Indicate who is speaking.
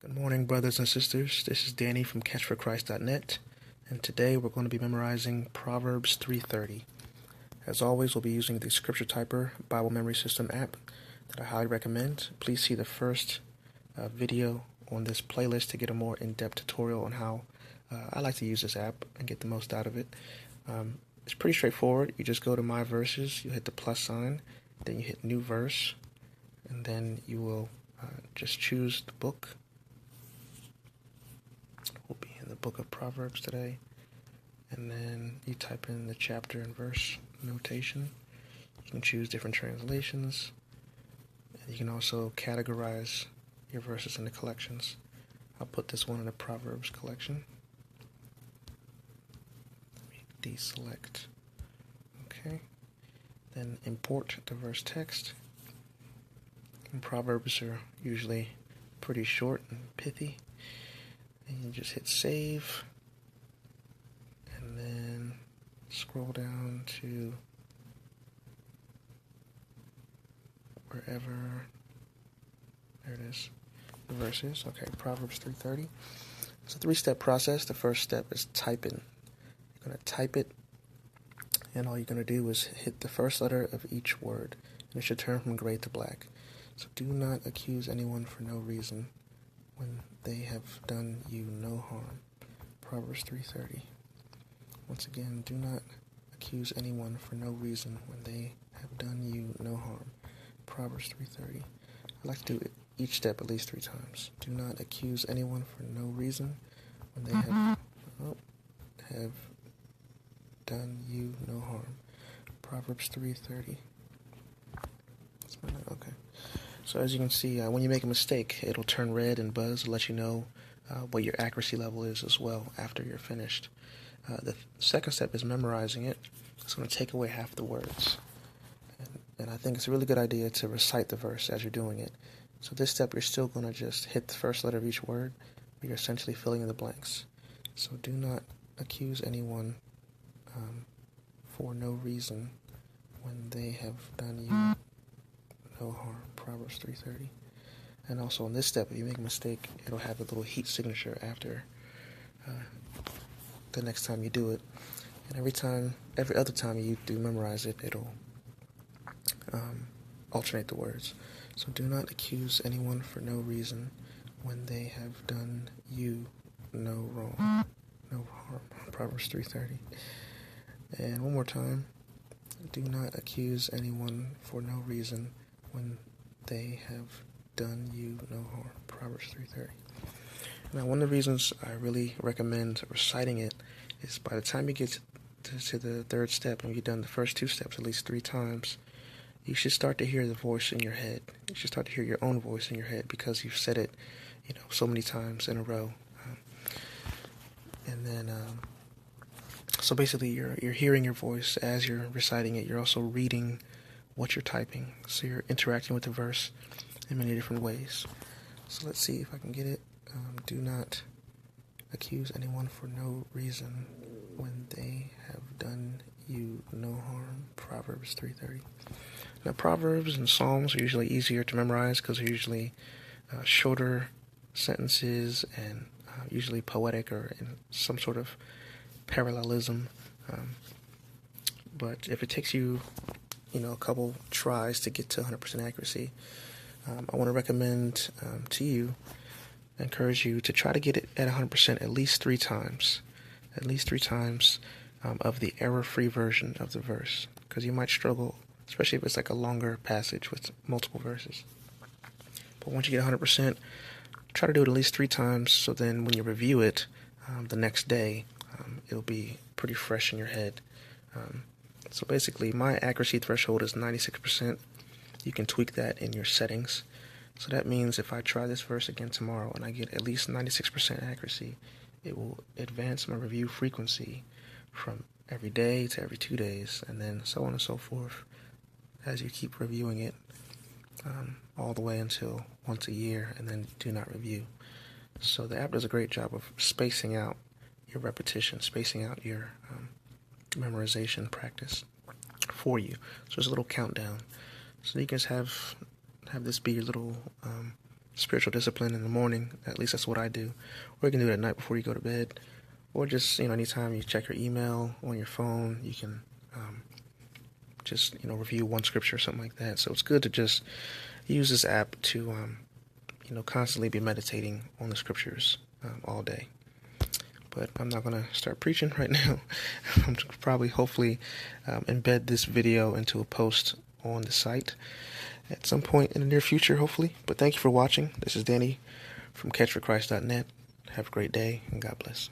Speaker 1: Good morning, brothers and sisters. This is Danny from CatchForChrist.net, and today we're going to be memorizing Proverbs 3:30. As always, we'll be using the Scripture Typer Bible Memory System app that I highly recommend. Please see the first video on this playlist to get a more in-depth tutorial on how I like to use this app and get the most out of it. It's pretty straightforward. You just go to My Verses, you hit the plus sign, then you hit New Verse, and then you will just choose the book. We'll be in the book of Proverbs today, and then you type in the chapter and verse notation. You can choose different translations, and you can also categorize your verses into collections. I'll put this one in the Proverbs collection. Let me deselect. Okay, then import the verse text. And Proverbs are usually pretty short and pithy. And you just hit save, and then scroll down to wherever, there it is, the verse is. Okay, Proverbs 3:30. It's a three-step process. The first step is typing. You're going to type it, and all you're going to do is hit the first letter of each word, and it should turn from gray to black. So do not accuse anyone for no reason when they have done you no harm. Proverbs 3:30. Once again, do not accuse anyone for no reason when they have done you no harm. Proverbs 3:30. I like to do each step at least 3 times. Do not accuse anyone for no reason when they have done you no harm. Proverbs 3:30. Okay. So as you can see, when you make a mistake, it'll turn red and buzz to let you know what your accuracy level is as well after you're finished. The second step is memorizing it. It's going to take away half the words. And I think it's a really good idea to recite the verse as you're doing it. So this step, you're still going to just hit the first letter of each word, but you're essentially filling in the blanks. So do not accuse anyone for no reason when they have done you no harm. Proverbs 3:30. And also in this step, if you make a mistake, it'll have a little heat signature after the next time you do it. And every other time you do memorize it, it'll alternate the words. So do not accuse anyone for no reason when they have done you no wrong, no harm. Proverbs 3:30. And one more time. Do not accuse anyone for no reason when they have done you no harm. Proverbs 3:30. Now, one of the reasons I really recommend reciting it is by the time you get to the third step, and you've done the first 2 steps at least 3 times, you should start to hear the voice in your head. You should start to hear your own voice in your head because you've said it, so many times in a row. And then, so basically, you're hearing your voice as you're reciting it. You're also reading what you're typing, so you're interacting with the verse in many different ways. So let's see if I can get it. Do not accuse anyone for no reason when they have done you no harm. Proverbs 3:30. Now, Proverbs and Psalms are usually easier to memorize because they're usually shorter sentences and usually poetic or in some sort of parallelism. But if it takes you, a couple tries to get to 100% accuracy, I want to recommend encourage you to try to get it at 100% at least 3 times. At least 3 times of the error-free version of the verse, because you might struggle, especially if it's like a longer passage with multiple verses. But once you get 100%, try to do it at least 3 times, so then when you review it the next day, it'll be pretty fresh in your head. So basically, my accuracy threshold is 96%. You can tweak that in your settings. So that means if I try this verse again tomorrow and I get at least 96% accuracy, it will advance my review frequency from every day to every 2 days, and then so on and so forth as you keep reviewing it all the way until once a year, and then do not review. So the app does a great job of spacing out your repetition, spacing out your memorization practice for you. So there's a little countdown. So you can just have this be your little spiritual discipline in the morning. At least that's what I do. Or you can do it at night before you go to bed. Or just, anytime you check your email on your phone, you can just, review one scripture or something like that. So it's good to just use this app to, constantly be meditating on the scriptures all day. But I'm not going to start preaching right now. I'm probably, hopefully, embed this video into a post on the site at some point in the near future, hopefully. But thank you for watching. This is Danny from CatchForChrist.net. Have a great day, and God bless.